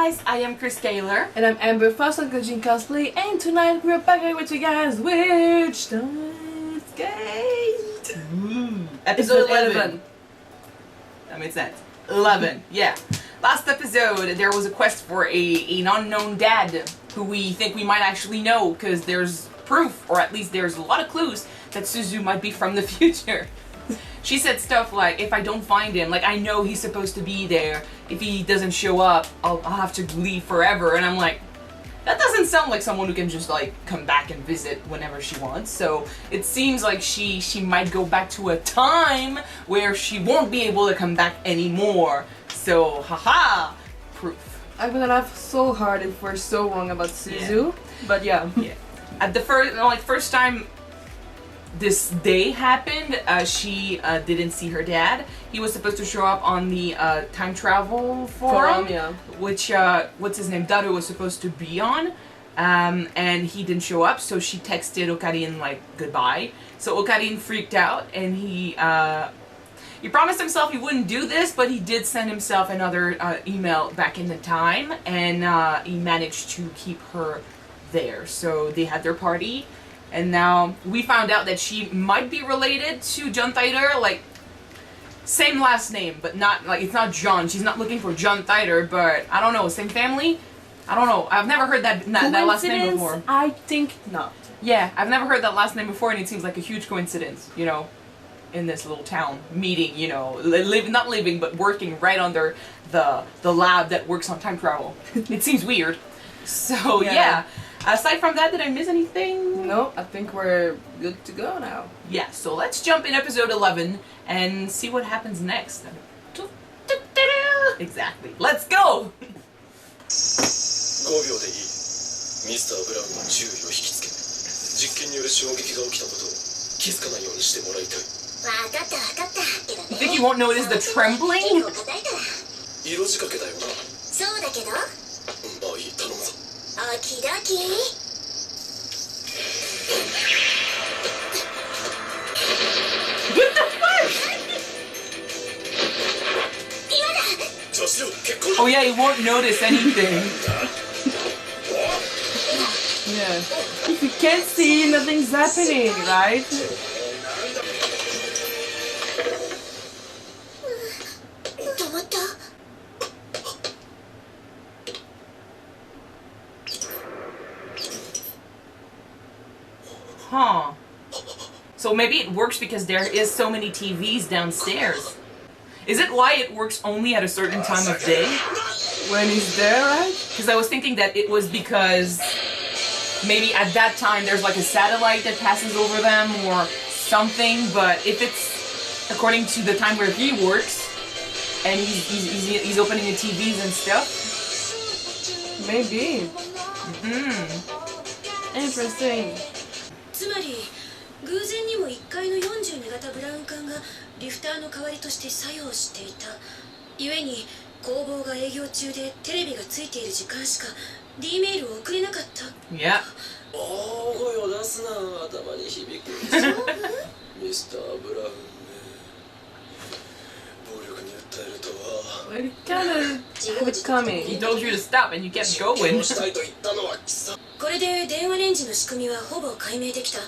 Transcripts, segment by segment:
guys, I am Chris Taylor. And I'm Amber Foss on Coaching Cosplay, and tonight we're back with you guys with Steins Gate. Episode 11. That made sense. 11, yeah. Last episode, there was a quest for an unknown dad who we think we might actually know because there's proof, or at least there's a lot of clues, that Suzu might be from the future. She said stuff like, if I don't find him, like I know he's supposed to be there. If he doesn't show up, I'll have to leave forever. And I'm like, that doesn't sound like someone who can just like come back and visit whenever she wants. So it seems like she might go back to a time where she won't be able to come back anymore. So haha, proof. I'm gonna laugh so hard if we're so wrong about Suzu, but yeah. At the first time this day happened, she didn't see her dad. He was supposed to show up on the time travel forum, which what's his name, Daru, was supposed to be on, and he didn't show up. So she texted Okarin like goodbye. So Okarin freaked out, and he promised himself he wouldn't do this, but he did send himself another email back in the time, and he managed to keep her there. So they had their party. And now we found out that she might be related to John Titor, like same last name, but not like it's not John. She's not looking for John Titor, but I don't know, same family. I don't know. I've never heard that last name before. I think not. Yeah, I've never heard that last name before, and it seems like a huge coincidence, you know, in this little town meeting, you know, not living but working right under the lab that works on time travel. It seems weird. So yeah. Aside from that, did I miss anything? No, I think we're good to go now. Yeah, so let's jump in episode 11 and see what happens next. Exactly. Let's go! 5秒でいい。ミスター・ブラウンの注意を引きつけ、実験による衝撃が起きたことを気づかないようにしてもらいたい。You think you won't notice the trembling? 色仕掛けだよな。そうだけど。まあいい、頼むぞ。オキドキ。What the fuck? Oh yeah, you won't notice anything. Yeah. If you can't see, nothing's happening, right? Huh. So maybe it works because there is so many TVs downstairs. Is it why it works only at a certain time of day? When he's there, right? Because I was thinking that it was because maybe at that time there's like a satellite that passes over them or something, but if it's according to the time where he works and he's opening the TVs and stuff. Maybe. Interesting. つまり偶然にも1階の42型ブラウン管がリフターの代わりとして作用していた。故に工房が営業中でテレビがついている時間しか D メールを送れなかった。Yeah. 大声を出すな、頭に響く。ミスター・ブラウンね。暴力に訴えるとは。Well, it kind of have it coming. He told you to stop and you kept going. したいと言ったのは貴様。これで電話レンジの仕組みはほぼ解明できた。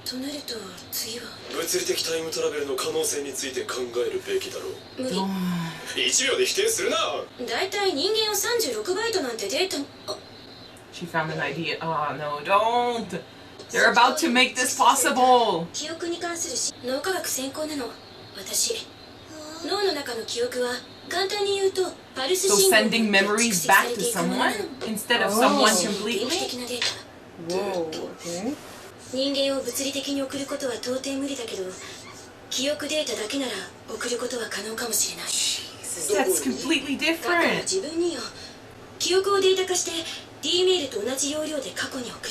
となると次は物理的タイムトラベルの可能性について考えるべきだろう。無理。1秒で否定するな。だいたい人間を36バイトなんてデータに。She found an idea. Oh no, don't! They're about to make this possible! 記憶に関する脳科学専攻なの。私。脳の中の記憶は簡単に言うとパルス So 信号 sending memories back to someone instead of someone 電気 completely? 的なデータ。 Whoa, okay. 人間を物理的に送ることは到底無理だけど、記憶データだけなら送ることは可能かもしれない。 Jesus, that's completely 過去の different. 自分によ。記憶をデータ化して D メールと同じ要領で過去に送る。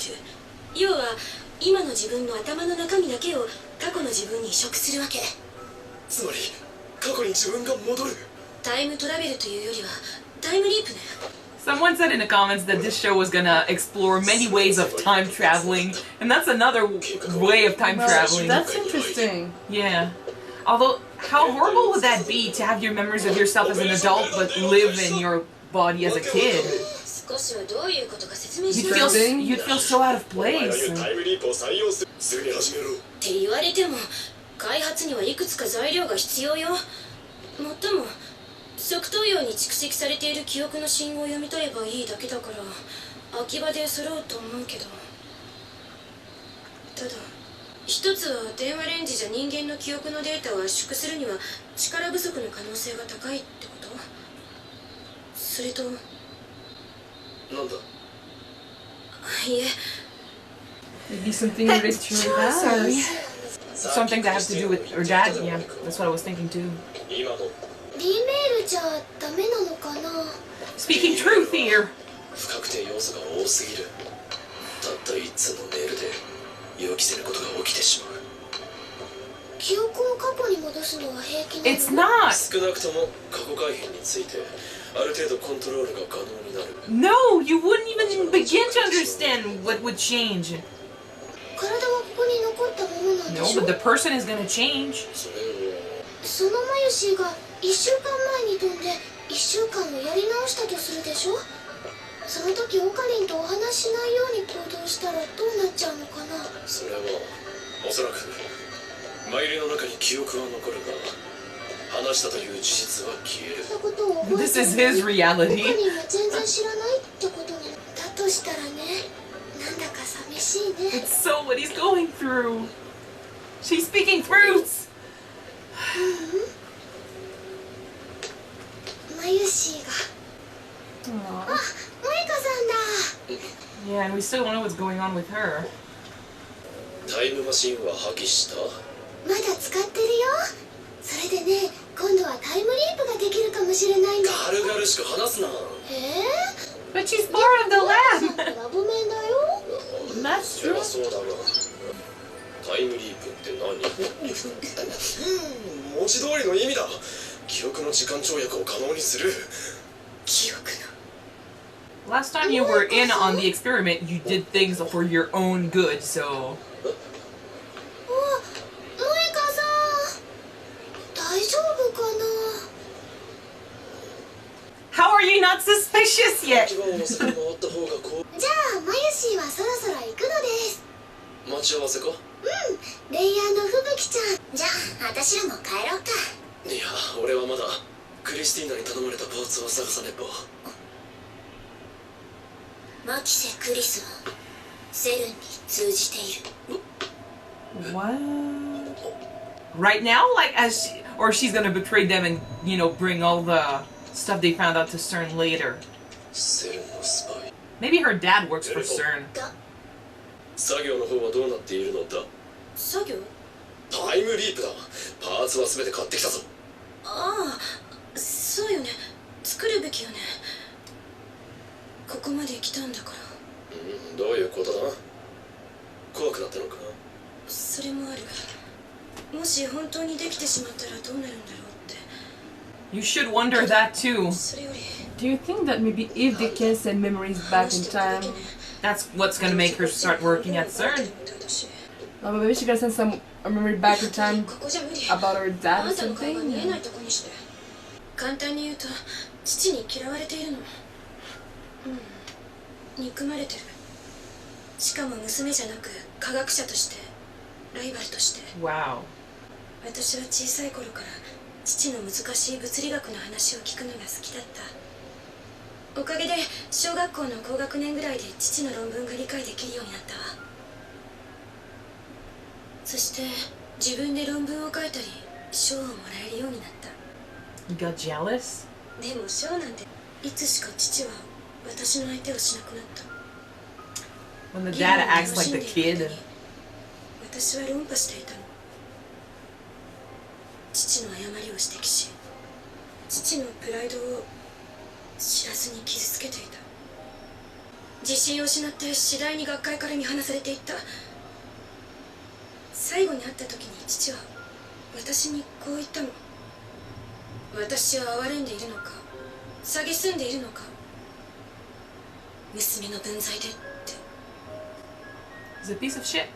要は今の自分の頭の中身だけを過去の自分に移植するわけ。つまり過去に自分が戻る。タイムトラベルというよりはタイムリープね。 Someone said in the comments that this show was gonna explore many ways of time traveling, and that's another way of time traveling. That's interesting. Yeah. Although, how horrible would that be to have your memories of yourself as an adult but live in your body as a kid. 少しはどういうことか説明 You'd しな feel さい。 you'd feel so out of お前が place. 言うタイムリープを採用する。すぐに始めろ。って言われても開発にはいくつか材料が必要よ。もっとも側頭葉に蓄積されている記憶の信号を読み取ればいいだけだから空き場で揃うと思うけど、ただ一つは電話レンジじゃ人間の記憶のデータを圧縮するには力不足の可能性が高いってこと？それとなんだ。いえ Maybe something related to your dad. Something that has to do with her dad. Yeah, that's what I was thinking too. 今の D メールじゃダメなのかな。 Speaking truth here. 不確定要素が多すぎる。たった一通のメールで予期せぬことが起きてしまう。記憶を過去に戻すのは平気なの？ It's not. 少なくとも過去改変についてある程度コントロールが可能になる。 No, you wouldn't even begin to understand what would change. 体はここに残ったままなんで No, しょ？ but the person is gonna change. それをそのマユシーが1週間前に飛んで1週間をやり直したとするでしょ。その時オカリンとお話ししないように行動したらどうなっちゃうのかな。それはおそらくマイルの中に記憶は残るが話したという事実は消える。そんなことを覚え This て is る his オカ reality. リンは全然知らないってことになったとしたらね、なんだか寂しいね。 It's so what he's going through. She's speaking truths. マユシーが Aw. あ、萌香さんだ。 Yeah, and we still don't know what's going on with her. タイムマシンは破棄した。まだ使ってるよ。それでね、今度はタイムリープができるかもしれないんだ。軽々しく話すな。 But she's part of the lab. ラブメンだよ。 That's それ true. はそうだがタイムリープって何？文字通りの意味だ。記憶の時間跳躍を可能にする。記憶の Last time you were in on the experiment, you did things for your own good, so... あ、萌香さん大丈夫かな。 How are you not suspicious yet? 一番を忘れ回った方がこじゃあマユシーはそろそろ行くのです。う待ち合わせか。レイヤーの吹雪ちゃん。じゃあ私らも帰ろうか。いや俺はまだクリスティーナに頼まれたパーツを探さねば。マキセ・クリスはセルンに通じている。 What? Right now? Like, as she... Or she's gonna betray them and, you know, bring all the stuff they found out to s.e.r.n later. セルンのスパイ。 Maybe her dad works for s.e.r.n. 作業の方はどうなっているのだ。作業？タイムリープだ。パーツは全て買ってきたぞ。ああ、そうよね。作るべきよね。ここまで来たんだから。どういうことだ。怖くなったのか。それもある。もし本当にできてしまったらどうなるんだろうって。 You should wonder that too. それより Do you think that maybe if they can send memories back in time, That's what's gonna make her start working at s.e.r.n. maybe she can send some a memory back in time ここじゃ無理。 about her dad あ or んたの顔が something? 見えないとこにして。簡単に言うと父に嫌われているの。憎まれてる。しかも娘じゃなく科学者としてライバルとして。 Wow. 私は小さい頃から父の難しい物理学の話を聞くのが好きだった。おかげで小学校の高学年ぐらいで父の論文が理解できるようになったわ。そして自分で論文を書いたり賞をもらえるようになった。 You got jealous? でも賞なんていつしか父は私の相手をしなくなった。 When the dad acts like the kid. 私は論破していたの。父の誤りを指摘し、父のプライドを知らずに傷つけていた。自信を失って次第に学会から見放されていった。最後に会った時に父は私にこう言ったの。私は哀れんでいるのか蔑んでいるのか、娘の分際でって。 He's a piece of shit.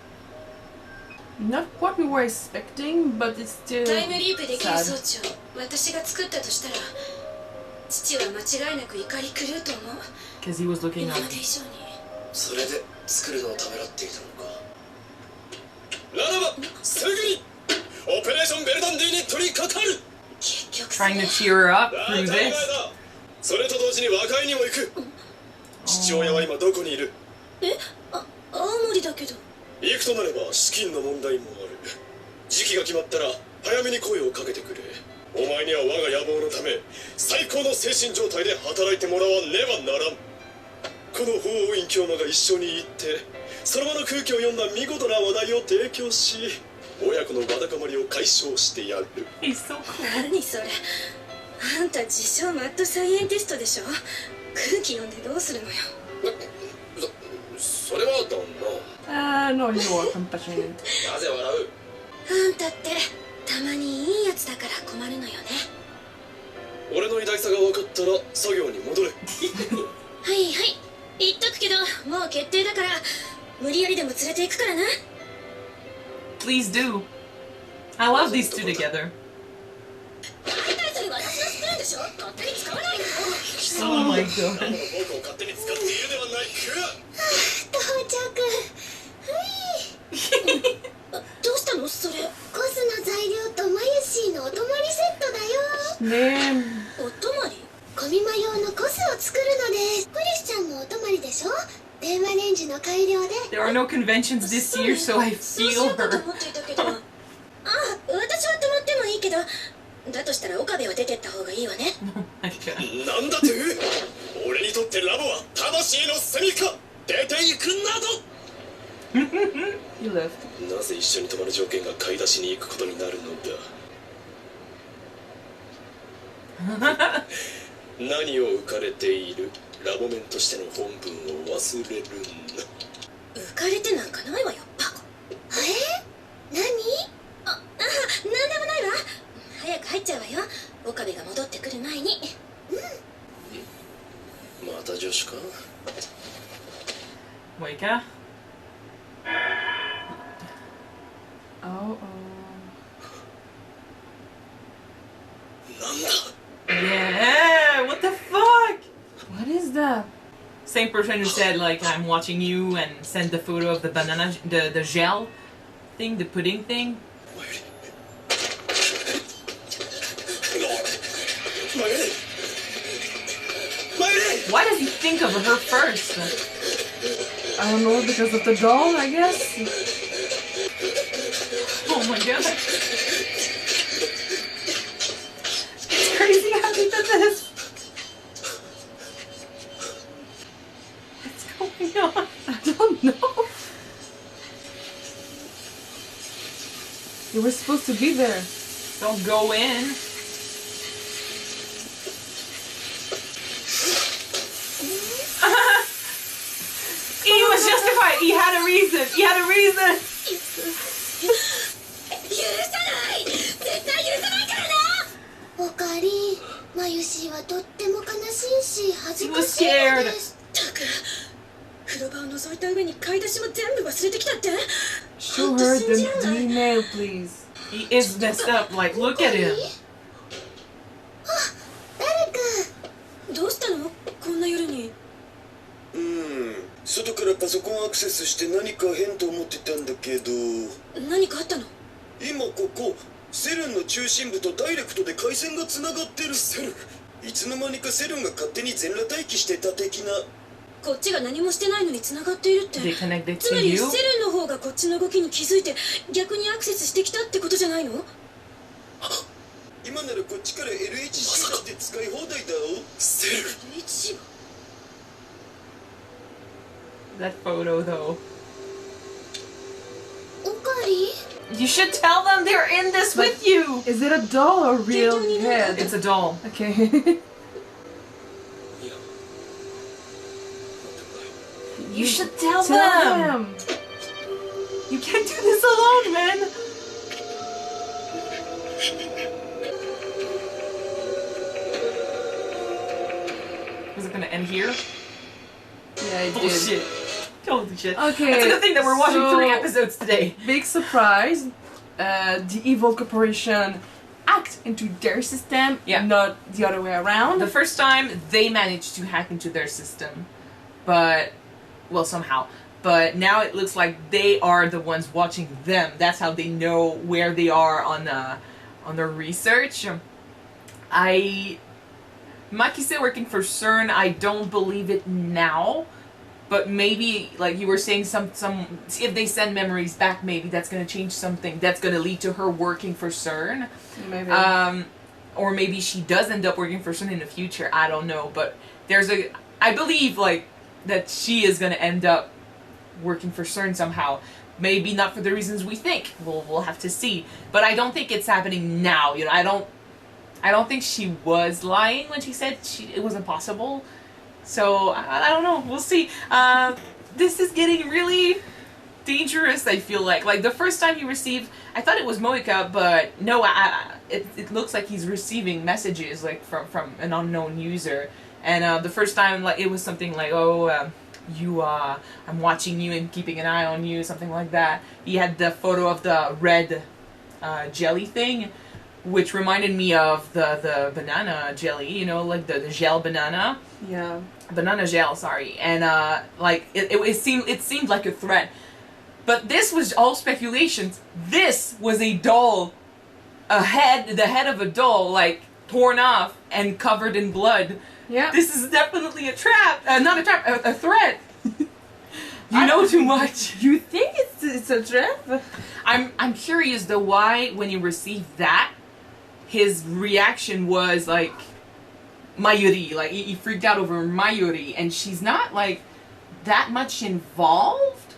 Not what we were expecting, but it's still タイムリープできる装 sad. 置を私が作ったとしたら父は間違いなく怒り狂うと思う。 Because he was looking 今 up. まで以上に。それで作るのをためらっていたのか。ならばすぐにオペレーションベルダンディに取り掛かる。結局 Trying to cheer her up 当たり through 前 this. だ。それと同時に和解にも行く。父親は今どこにいる？青森だけど。行くとなれば資金の問題もある。時期が決まったら早めに声をかけてくれ。お前には我が野望のため最高の精神状態で働いてもらわねばならん。この法王院教魔が一緒に行ってその場の空気を読んだ見事な話題を提供し、親子のわだかまりを解消してやる。 He's so cool. 何それ。あんた自称マッドサイエンティストでしょ。空気読んでどうするのよ。それは旦那。 No, you are compassionate. なぜ笑う？あんたってたまにいいやつだから困るのよね。俺の偉大さが分かったら作業に戻れ。はいはい、言っとくけどもう決定だから無理やりでも連れて行くからな。 Please do. I love these two together. 大体それ私のスプーンでしょ。勝手に使わないでよ。 Oh my 僕 god. を勝手に使っているではないか。到着。どうしたのそれ。コスの材料とマユシーのお泊まりセットだよ。 Name. お泊まり。コミマ用のコスを作るのです。クリスちゃんもお泊まりでしょ。電話レンジの改良で。 There are no conventions this year, so I そうし feel ようかと her. 思っていたけど。あ、私は泊まってもいいけど、だとしたら岡部は出てった方がいいわね。 My god. なんだって？俺にとってラボは魂の住処。出ていくなど。 You left. なぜ一緒に泊まる条件が買い出しに行くことになるのだ。何を浮かれている？ラボメンとしての本分を忘れるんだ。浮かれてなんかないわよ、バカ。何？なんでもないわ。早く入っちゃうわよ。岡部が戻ってくる前に。また女子か？ Wake up. Oh, なんだ？ Yeah, what the fuck? what is that? Same person who said like I'm watching you and sent the photo of the banana, the gel thing, the pudding thing. Why does he think of her first? I don't know, because of the doll, I guess. Oh my god. It's crazy how he did this. What's going on? I don't know. You were supposed to be there. Don't go in. He was justified. He had a reason. He had a reason. 許さない。絶対許さないからな。おかえり。マユシーはとっても悲しいし恥ずかしいのです。たく、風呂場を覗いた上に買い出しも全部忘れてきたって。 Show her the email, please. He is messed up. Like, look at him. 誰くん。どうしたの？こんな夜に。外からパソコンアクセスして何か変と思ってたんだけど。何かあったの？今ここセルンの中心部とダイレクトで回線がつながってる。セルン、いつの間にかセルンが勝手に全裸待機してた的な。こっちが何もしてないのに繋がっているって。 They connected つ to まり you. セルンの方がこっちの動きに気づいて逆にアクセスしてきたってことじゃないの？今ならこっちから LHC だって使い放題だよ。セルン。LHC は？ That photo, though. おかえり。 You should tell them they're in this with you. Is it a doll or real Did you need head? It's a doll. Okay. いや、なんでもない You should tell Tell them. them. You can't do this alone, man. Was it gonna end here? Yeah, it Oh did. shit. Holy shit. Okay, That's a good thing that we're watching 3 so- episodes today. Big surprise. The evil corporation hacked into their system, Yeah. not the other way around. The first time they managed to hack into their system, but well, somehow. But now it looks like they are the ones watching them. That's how they know where they are on their research. Makise working for s.e.r.n, I don't believe it now. But maybe, like you were saying, some if they send memories back, maybe that's going to change something. That's going to lead to her working for s.e.r.n. Maybe. Or maybe she does end up working for s.e.r.n in the future. I don't know. But I believe, like, that she is going to end up working for s.e.r.n somehow. Maybe not for the reasons we think. We'll have to see. But I don't think it's happening now. You know, I don't think she was lying when she said it was impossible. So, I don't know. We'll see. This is getting really dangerous, I feel like. Like, the first time he received... I thought it was Moika, but no, it looks like he's receiving messages, like, from an unknown user. And the first time, like, it was something like, I'm watching you and keeping an eye on you, something like that. He had the photo of the red jelly thing, which reminded me of the banana jelly, you know, like the gel banana. Yeah. Banana gel, sorry. And like it seemed like a threat. But this was all speculations. This was a doll, the head of a doll, like torn off and covered in blood. Yeah. This is definitely a trap. Not a trap, a threat. You know too much. You think it's a trap? I'm curious though why when you received that, his reaction was like Mayuri, like he freaked out over Mayuri, and she's not like that much involved,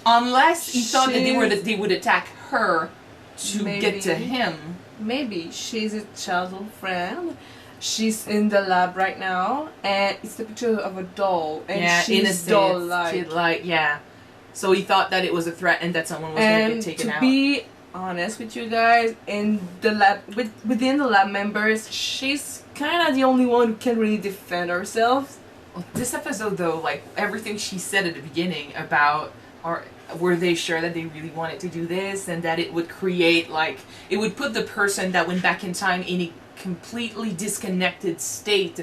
unless he thought that they would attack her to get to him. Maybe she's a childhood friend. She's in the lab right now, and it's the picture of a doll, and she's doll-like. Yeah. So he thought that it was a threat and that someone was going to get taken out. And to be honest with you guys, in the lab, within the lab members, she's kind of the only one who can really defend herself. Well, this episode, though, like everything she said at the beginning about, were they sure that they really wanted to do this, and that it would create, like, it would put the person that went back in time in a completely disconnected state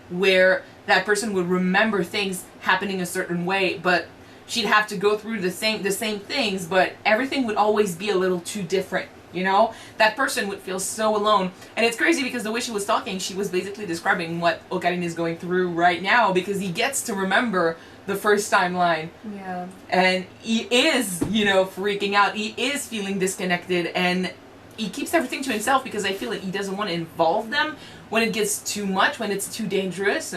where that person would remember things happening a certain way, but she'd have to go through the same things, but everything would always be a little too different, you know? That person would feel so alone. And it's crazy because the way she was talking, she was basically describing what s.e.r.n is going through right now, because he gets to remember the first timeline. Yeah. And he is, you know, freaking out. He is feeling disconnected, and he keeps everything to himself because I feel like he doesn't want to involve them when it gets too much, when it's too dangerous.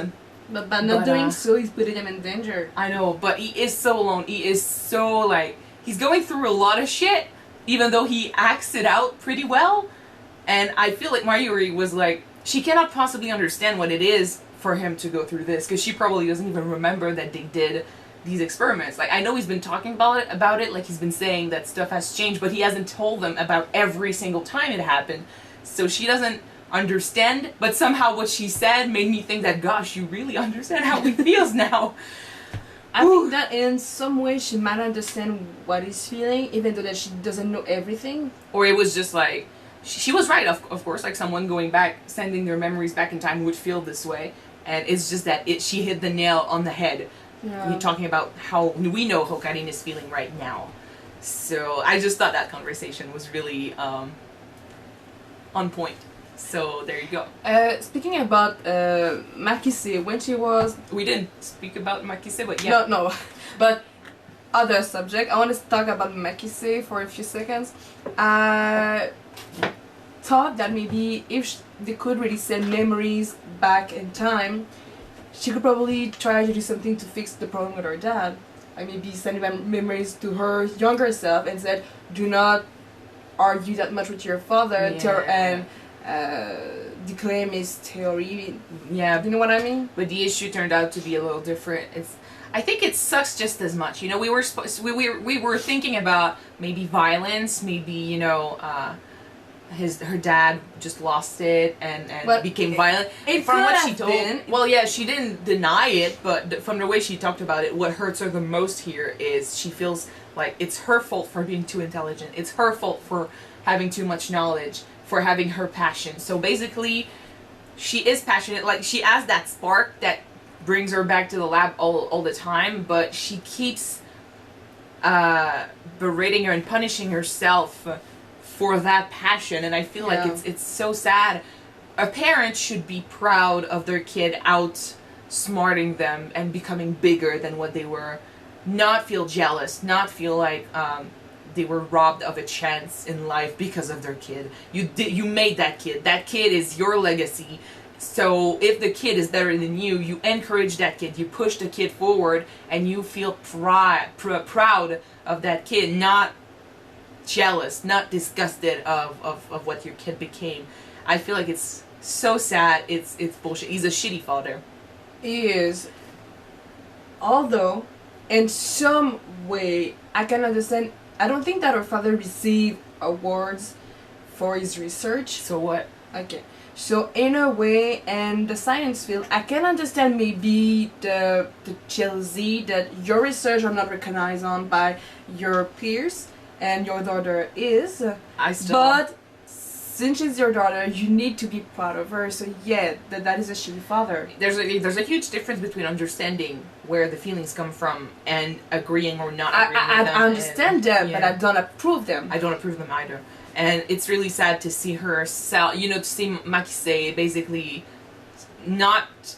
But by not doing so, he's putting them in danger. I know, but he is so alone. He is so, like, he's going through a lot of shit, even though he acts it out pretty well. And I feel like Mayuri was like, she cannot possibly understand what it is for him to go through this, because she probably doesn't even remember that they did these experiments. Like, I know he's been talking about it, like he's been saying that stuff has changed, but he hasn't told them about every single time it happened. So she doesn't understand, but somehow what she said made me think that, gosh, you really understand how he feels now. I think that in some way she might understand what he's feeling, even though that she doesn't know everything. Or it was just like, she was right, of course, like someone going back, sending their memories back in time would feel this way. And it's just that she hit the nail on the head. Yeah. You're talking about how we know s.e.r.n is feeling right now. So I just thought that conversation was really on point. So there you go. Speaking about Makise, when she was... We didn't speak about Makise, but yeah. No. But other subject. I want to talk about Makise for a few seconds. I thought that maybe if they could really send memories back in time, she could probably try to do something to fix the problem with her dad. Like maybe send memories to her younger self and said, do not argue that much with your father and declaim his theory. Yeah. You know what I mean? But the issue turned out to be a little different. I think it sucks just as much. You know, we were thinking about maybe violence, maybe, you know, her dad just lost it and became violent. From what she told, well, yeah, she didn't deny it, but from the way she talked about it, what hurts her the most here is she feels like it's her fault for being too intelligent. It's her fault for having too much knowledge, for having her passion. So basically, she is passionate. Like, she has that spark that brings her back to the lab all the time, but she keeps berating her and punishing herself for that passion. And I feel like it's so sad. A parent should be proud of their kid outsmarting them and becoming bigger than what they were. Not feel jealous, not feel like they were robbed of a chance in life because of their kid. You made that kid. That kid is your legacy. So if the kid is better than you, you encourage that kid. You push the kid forward, and you feel proud of that kid, not jealous, not disgusted of what your kid became. I feel like it's so sad. It's bullshit. He's a shitty father. He is. Although, in some way, I can understand. I don't think that her father received awards for his research. So what? Okay. So in a way, in the science field, I can understand maybe the jealousy that your research are not recognized on by your peers, and your daughter is. But since she's your daughter, you need to be proud of her. So yeah, that is a shitty father. There's a huge difference between understanding where the feelings come from and agreeing or not agreeing with them. I understand them, but I don't approve them. I don't approve them either. And it's really sad to see her to see Makise basically not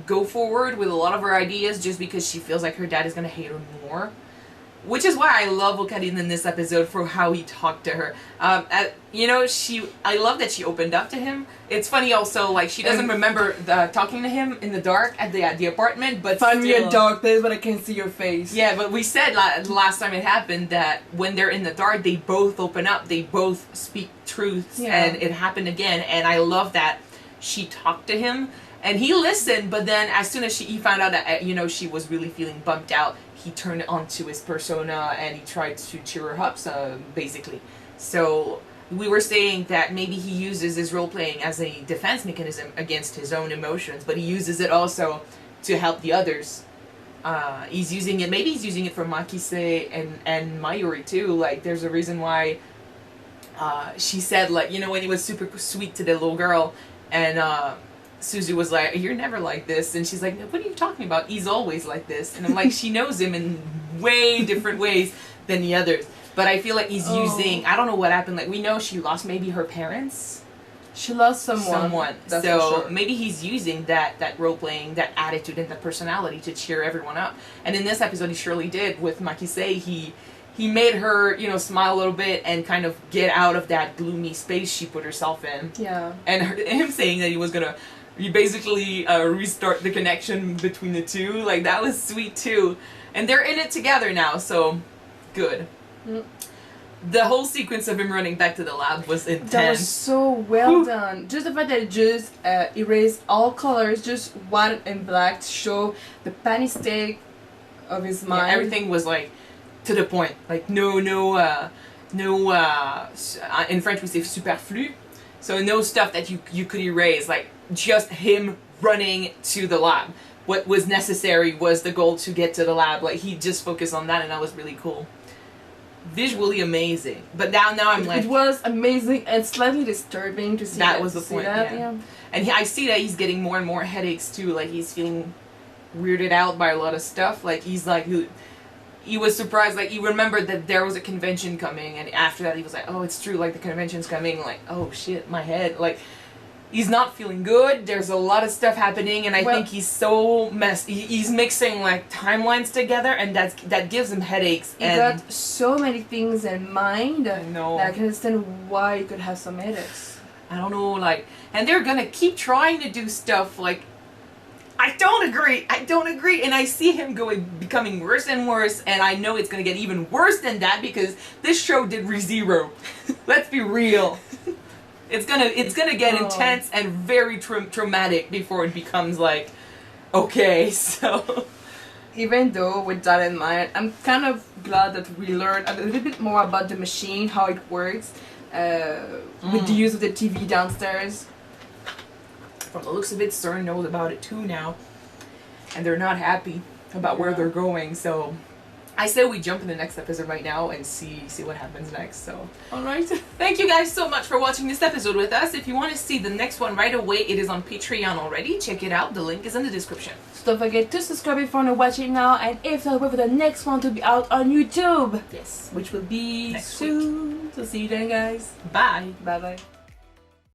go forward with a lot of her ideas just because she feels like her dad is going to hate her more. Which is why I love Ocarina in this episode for how he talked to her. I love that she opened up to him. It's funny also, like, she doesn't remember talking to him in the dark at the apartment, but find me a dark place but I can't see your face. Yeah, but we said last time it happened that when they're in the dark, they both open up, they both speak truths, and it happened again. And I love that she talked to him, and he listened, but then as soon as he found out that, she was really feeling bumped out, he turned onto his persona and he tried to cheer her up, basically. So we were saying that maybe he uses his role-playing as a defense mechanism against his own emotions, but he uses it also to help the others. He's using it for Makise and Mayuri too. Like, there's a reason why she said, like, when he was super sweet to the little girl, and Suzu was like, "You're never like this," and she's like, "What are you talking about? He's always like this." And I'm like, she knows him in way different ways than the others. But I feel like he's using, I don't know what happened, like, we know she lost maybe her parents. She lost someone. That's so for sure. Maybe he's using that role-playing, that attitude and that personality to cheer everyone up. And in this episode he surely did with Makise. He made her, smile a little bit and kind of get out of that gloomy space she put herself in. Yeah. And him saying that he was gonna basically restart the connection between the two, like, that was sweet too. And they're in it together now, so good. Mm. The whole sequence of him running back to the lab was intense. That was so well done. Just the fact that it just erased all colors, just white and black, to show the panic state of his mind. Yeah, everything was like to the point. Like no. In French we say superflu. So no stuff that you could erase. Like, just him running to the lab. What was necessary was the goal to get to the lab. Like, he just focused on that, and that was really cool. Visually amazing. But now I'm like... It was amazing and slightly disturbing to see that. That was the point, yeah. And I see that he's getting more and more headaches, too. Like, he's feeling weirded out by a lot of stuff. Like, he's like... He was surprised, like, he remembered that there was a convention coming, and after that he was like, oh, it's true, like, the convention's coming, like, oh, shit, my head, like, he's not feeling good, there's a lot of stuff happening, and I think he's so messed, he's mixing, like, timelines together, and that gives him headaches, he got so many things in mind, I know. That I can understand why he could have some headaches. I don't know, like, and they're gonna keep trying to do stuff, like, I don't agree, and I see him becoming worse and worse, and I know it's gonna get even worse than that because this show did ReZero. Let's be real. It's gonna get intense and very traumatic before it becomes like, okay, so. Even though with that in mind, I'm kind of glad that we learned a little bit more about the machine, how it works, with the use of the TV downstairs. From the looks of it, s.e.r.n knows about it too now, and they're not happy about where they're going, so I say we jump in the next episode right now and see what happens next. So, Alright. thank you guys so much for watching this episode with us. If you want to see the next one right away, it is on Patreon already. Check it out. The link is in the description. So don't forget to subscribe if you want to watch it now, and if not, wait for the next one to be out on YouTube. Yes. Which will be Next soon. So see you then, guys. Bye. Bye bye.